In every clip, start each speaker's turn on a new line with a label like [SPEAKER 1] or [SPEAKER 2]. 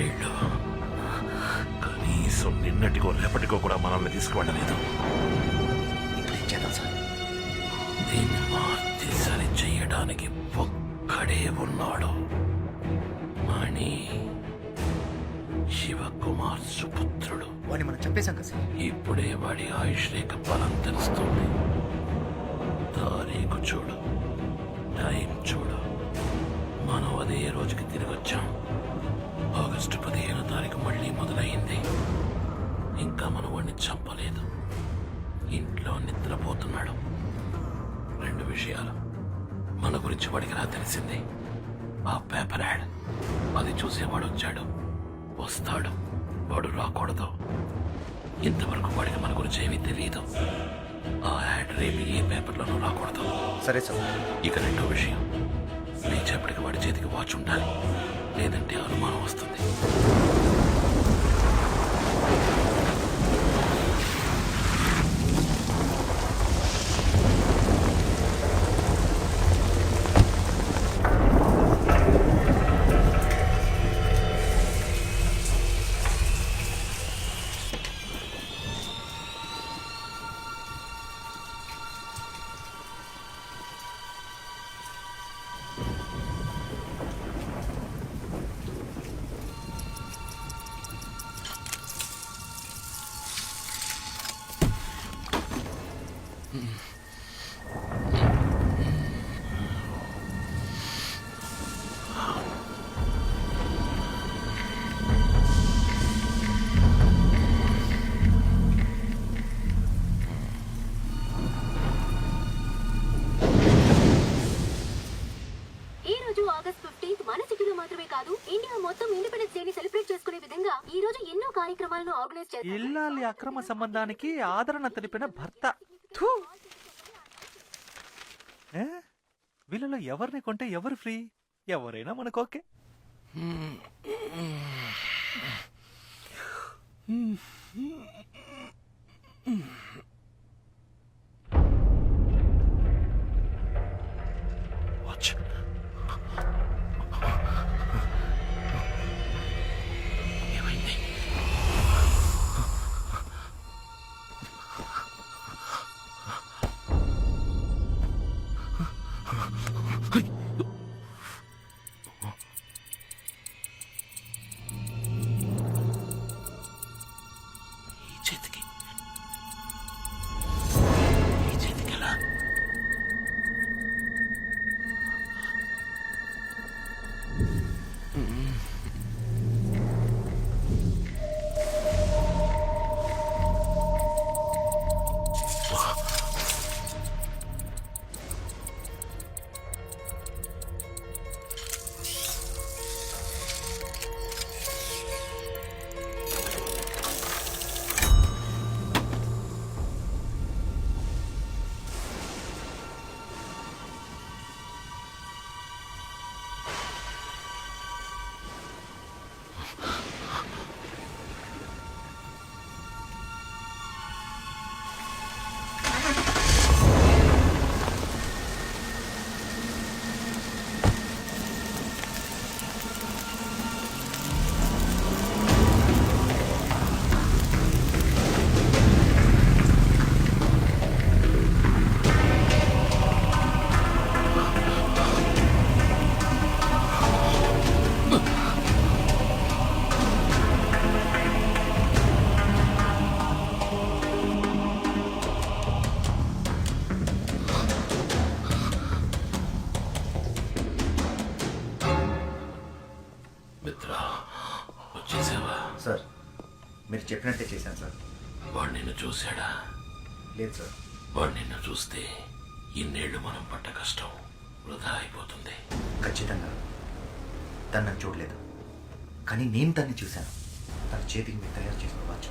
[SPEAKER 1] 5 ఏళ్ళు కనీసం నిన్నటికో రేపటికో కూడా మనల్ని తీసుకువెళ్ళలేదు.
[SPEAKER 2] ఇప్పుడు ఏం చేద్దాం సార్?
[SPEAKER 1] దీన్ని మార్చి సరి చెయ్యడానికి ఒక్కడే ఉన్నాడు. మణి, శివకుమార్ సుపుత్రుడు.
[SPEAKER 2] వాడిని మనం చంపేశాం కదా సార్.
[SPEAKER 1] ఇప్పుడే వాడి ఆయుష్ రేఖ బలం తెలుస్తుంది. తారీఖు చూడు, టైం చూడు. మనం అదే రోజుకి తిరిగి వచ్చాం. ఆగస్టు 15వ తారీఖు మళ్ళీ మొదలైంది. ఇంకా మనం వాడిని చంపలేదు. ఇంట్లో నిద్రపోతున్నాడు. 2 విషయాలు మన గురించి వాడికి రా తెలిసింది. ఆ పేపర్ యాడ్, అది చూసేవాడు వచ్చాడు, వస్తాడు. వాడు రాకూడదు. ఇంతవరకు వాడికి మన గురించి ఏమీ తెలియదు. ఆ యాడ్ రేపు ఏ పేపర్లోనూ రాకూడదు.
[SPEAKER 2] సరే సార్.
[SPEAKER 1] ఇక 2వ విషయం, లేచేపటికి వాడి చేతికి వాచ్ ఉండాలి, లేదంటే అనుమానం వస్తుంది.
[SPEAKER 3] ఆగస్ట్ 15 మన సిటీలో మాత్రమే కాదు, ఇండియా మొత్తం ఇండిపెండెన్స్ డేని సెలబ్రేట్ చేసుకునే విధంగా ఈ రోజు ఎన్నో కార్యక్రమాలను ఆర్గనైజ్ చేస్తారు.
[SPEAKER 4] ఇల్లాలి అక్రమ సంబంధానికి ఆదరణ తెలిపిన భర్త. థూ! వీళ్ళలో ఎవరిని కొంటే ఎవరు ఫ్రీ? ఎవరైనా మనకు ఓకే.
[SPEAKER 1] వాచ్. ఏమైంది? ఈ చేతికి ఎలా? మిత్రా, వచ్చేసావా?
[SPEAKER 2] సార్, మీరు చెప్పినట్టే చేశాను సార్.
[SPEAKER 1] వాడు నిన్ను చూశాడా?
[SPEAKER 2] లేదు సార్.
[SPEAKER 1] వాడు నిన్ను చూస్తే ఇన్నేళ్లు మనం పడ్డ కష్టం వృధా అయిపోతుంది.
[SPEAKER 2] ఖచ్చితంగా తను నన్ను చూడలేదు, కానీ నేను తన్ని చూశాను. తన చేతికి మీరు తయారు చేసిన వాచ్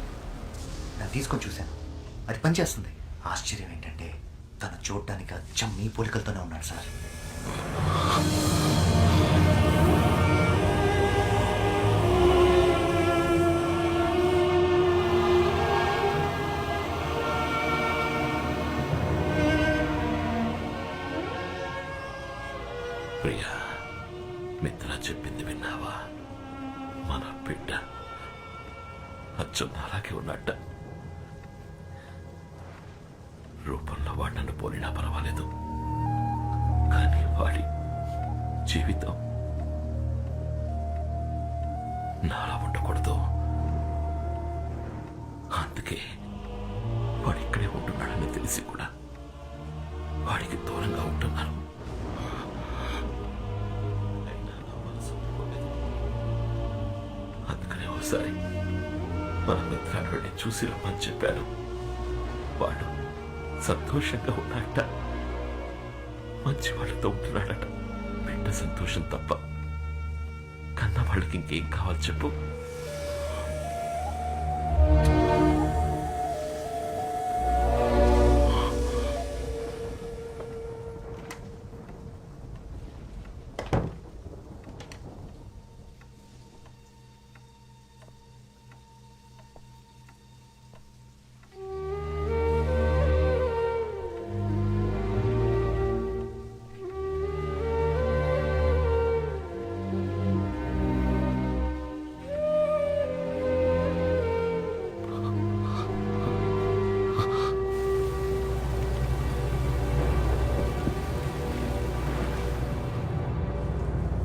[SPEAKER 2] నేను తీసుకొని చూశాను. అది పనిచేస్తుంది. ఆశ్చర్యం ఏంటంటే తను చూడడానికి అచ్చం మీ పోలికలతోనే ఉన్నాడు సార్.
[SPEAKER 1] ప్రియా, మిత్ర చెప్పింది విన్నావా? మన బిడ్డ అచ్చం అలాగే ఉన్నట్ట. రూపంలో వాడు నన్ను పోలినా పర్వాలేదు, కానీ వాడి జీవితం నాలా ఉండకూడదు. అందుకే వాడు ఇక్కడే ఉంటున్నాడని తెలిసి కూడా వాడికి దూరంగా ఉంటున్నాను. అందుకనే ఒకసారి మన మిత్రాన్ని చూసి రమ్మని చెప్పాను. వాడు సంతోషంగా ఉన్నాడట, మంచి వాళ్ళతో ఉంటున్నాడట. బిడ్డ సంతోషం తప్ప కన్న వాళ్ళకి ఇంకేం కావాలి చెప్పు?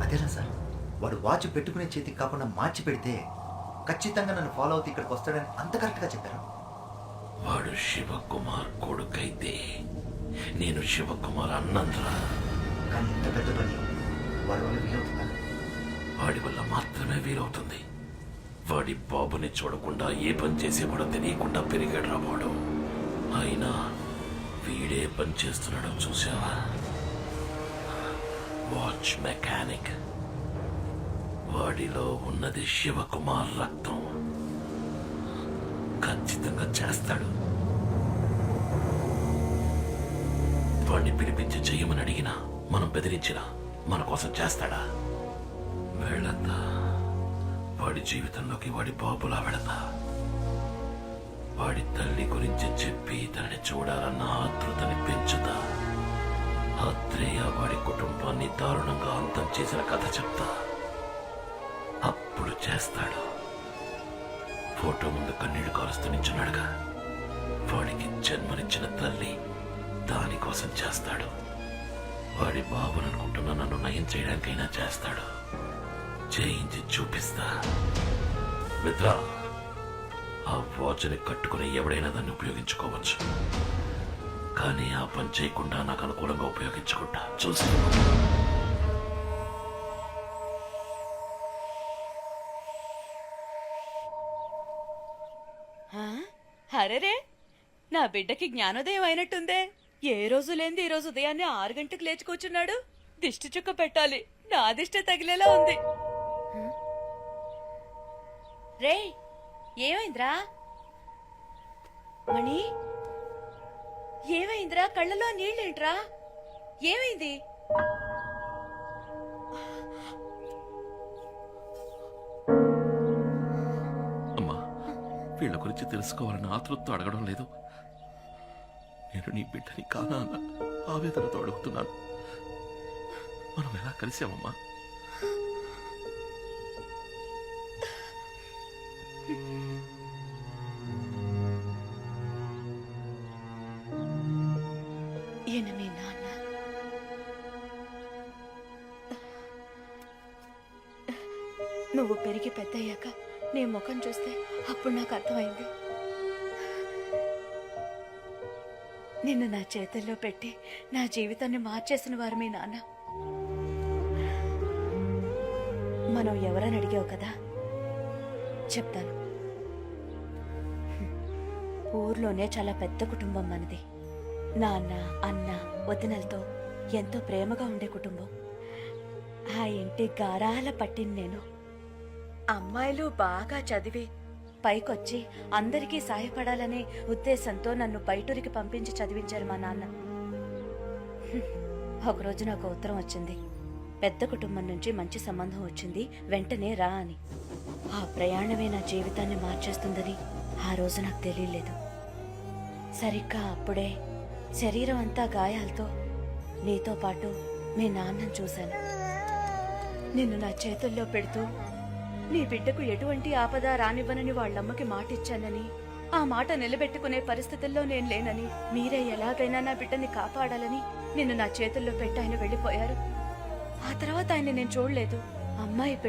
[SPEAKER 2] అదేనా సార్, వాడు వాచ్ పెట్టుకునే చేతికి కాకుండా మార్చి పెడితే ఖచ్చితంగా నన్ను ఫాలో అవుతూ ఇక్కడికి వస్తాడని అంత కరెక్ట్గా చెప్పారు.
[SPEAKER 1] వాడు శివకుమార్ కొడుకైతే నేను శివకుమార్ అన్నంద్రా.
[SPEAKER 2] కానీ ఇంత పెద్ద పని వాడి వల్ల వీలవుతుందా?
[SPEAKER 1] వాడి వల్ల మాత్రమే వీలవుతుంది. వాడి బాబుని చూడకుండా ఏ పని చేసేవాడో తెలియకుండా పెరిగాడు వాడు. అయినా వీడే పని చేస్తున్నాడో చూసావా? Watch mechanic. వాడిలో ఉన్నది శివకుమార్ రక్తం. ఖచ్చితంగా చేస్తాడు. వాడిని పిలిపించి చెయ్యమని అడిగినా, మనం బెదిరించినా మన కోసం చేస్తాడా? వెళతా, వాడి జీవితంలోకి వాడి బాబులా వెళతా. వాడి తల్లి గురించి చెప్పి తనని చూడాలన్న ఆతృతని పెంచుతా. ఆత్రేయ వాడి కుటుంబాన్ని దారుణంగా అంతం చేసిన కథ చెప్తా. అప్పుడు చేస్తాడు. ఫోటో ముందు కన్నీళ్లు కారుస్తూ నించున్నాడుగా, వాడికి జన్మనిచ్చిన తల్లి దానికోసం చేస్తాడు. వాడి బాబుననుకుంటున్న నన్ను నయం చేయడానికైనా చేస్తాడు. చేయించి చూపిస్తా. మిత్రా, ఆ వాచ్ని కట్టుకుని ఎవడైనా దాన్ని ఉపయోగించుకోవచ్చు, కానీ ఆ పని చేయకుండా నాకు అనుకూలంగా ఉపయోగించుకుంటా. చూసి
[SPEAKER 5] అరెరే, నా బిడ్డకి జ్ఞానోదయం అయినట్టుందే. ఏ రోజు లేంది ఈ రోజు ఉదయాన్నే 6 గంటలకు లేచి కూర్చున్నాడు. దిష్టి చుక్క పెట్టాలి, నా దిష్టి తగిలేలా ఉంది. రే, ఏమైందిరా మణి? ఏమైందిరా? కళ్ళలో నీళ్ళేంట్రా? ఏమైంది?
[SPEAKER 1] అమ్మా, వీళ్ళ గురించి తెలుసుకోవాలని ఆతృతతో అడగడం లేదు. నేను నీ బిడ్డని కానా అన్న ఆవేదనతో అడుగుతున్నాను. మనం ఎలా కలిసామమ్మా?
[SPEAKER 5] ఈయన మీ నాన్న. నువ్వు పెరిగి పెద్దయ్యాక నీ ముఖం చూస్తే అప్పుడు నాకు అర్థమైంది. నిన్ను నా చేతుల్లో పెట్టి నా జీవితాన్ని మార్చేసిన వారు మీ నాన్న. మనం ఎవరని అడిగావు కదా, చెప్తాను. ఊర్లోనే చాలా పెద్ద కుటుంబం మనది. నాన్న, అన్న, వదినలతో ఎంతో ప్రేమగా ఉండే కుటుంబం. ఆ ఇంటి గారాల పట్టిన నేను. అమ్మాయిలు బాగా చదివి పైకొచ్చి అందరికీ సాయపడాలనే ఉద్దేశంతో నన్ను బయటూరికి పంపించి చదివించారు మా నాన్న. ఒకరోజు నాకు ఉత్తరం వచ్చింది. పెద్ద కుటుంబం నుంచి మంచి సంబంధం వచ్చింది, వెంటనే రా అని. ఆ ప్రయాణమే నా జీవితాన్ని మార్చేస్తుందని ఆ రోజు నాకు తెలియలేదు. సరిగ్గా అప్పుడే శరీరం అంతా గాయాలతో నీతో పాటు మీ నాన్నను చూశాను. నిన్ను నా చేతుల్లో పెడుతూ నీ బిడ్డకు ఎటువంటి ఆపద రానివ్వనని వాళ్ళమ్మకి మాటిచ్చానని, ఆ మాట నిలబెట్టుకునే పరిస్థితుల్లో నేను లేనని, మీరే ఎలాగైనా నా బిడ్డని కాపాడాలని నిన్ను నా చేతుల్లో పెట్టి ఆయన వెళ్ళిపోయారు. ఆ తర్వాత ఆయన నేను చూడలేదు. అమ్మాయి పెళ్లి